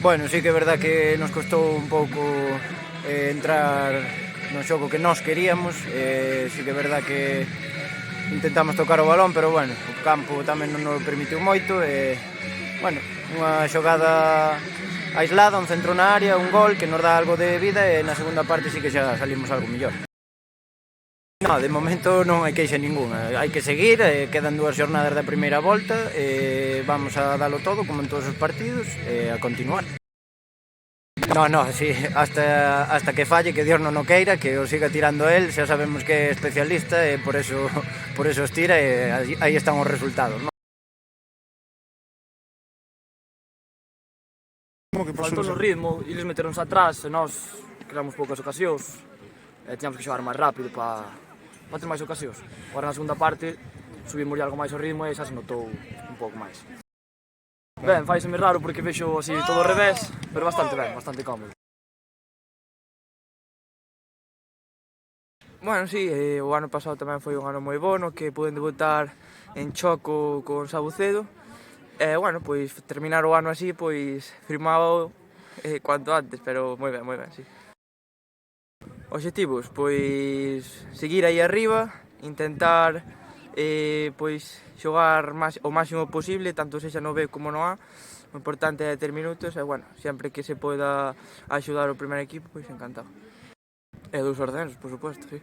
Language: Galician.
Bueno, sí que é verdad que nos costou un pouco entrar no xogo que nós queríamos. Sí que é verdad que intentamos tocar o balón, pero bueno, o campo tamén non nos permitiu moito. Bueno, unha xogada aislada, un centro na área, un gol que nos dá algo de vida, e na segunda parte sí que xa salimos algo mellor. No, de momento non hai queixa ninguna, hai que seguir, quedan 2 xornadas da primeira volta, vamos a dalo todo como en todos os partidos, a continuar. No, sí, hasta que falle, que Dios non o queira, que o siga tirando él, xa sabemos que é especialista e por eso os tira, e aí están os resultados, non? Como que pasou no ritmo, eles meteronse atrás e nós creamos poucas ocasións e tiñamos que xogar máis rápido para ter máis ocasións. Agora na segunda parte subimos algo máis o ritmo e xa se notou un pouco máis. Ben, faiseme raro porque vexo así todo ao revés, pero bastante ben, bastante cómodo. Bueno, sí, o ano pasado tamén foi un ano moi bo no que puden debutar en Choco con Sabucedo. E, bueno, pois terminar o ano así, pois firmado cuanto antes, pero moi ben, sí. Obxectivos, pois seguir aí arriba, intentar pois xogar o máximo posible, tanto sexa no B como no A. O importante é ter minutos e, bueno, sempre que se poida axudar o primer equipo, pois encantado. E 2 ascensos, por suposto, sí.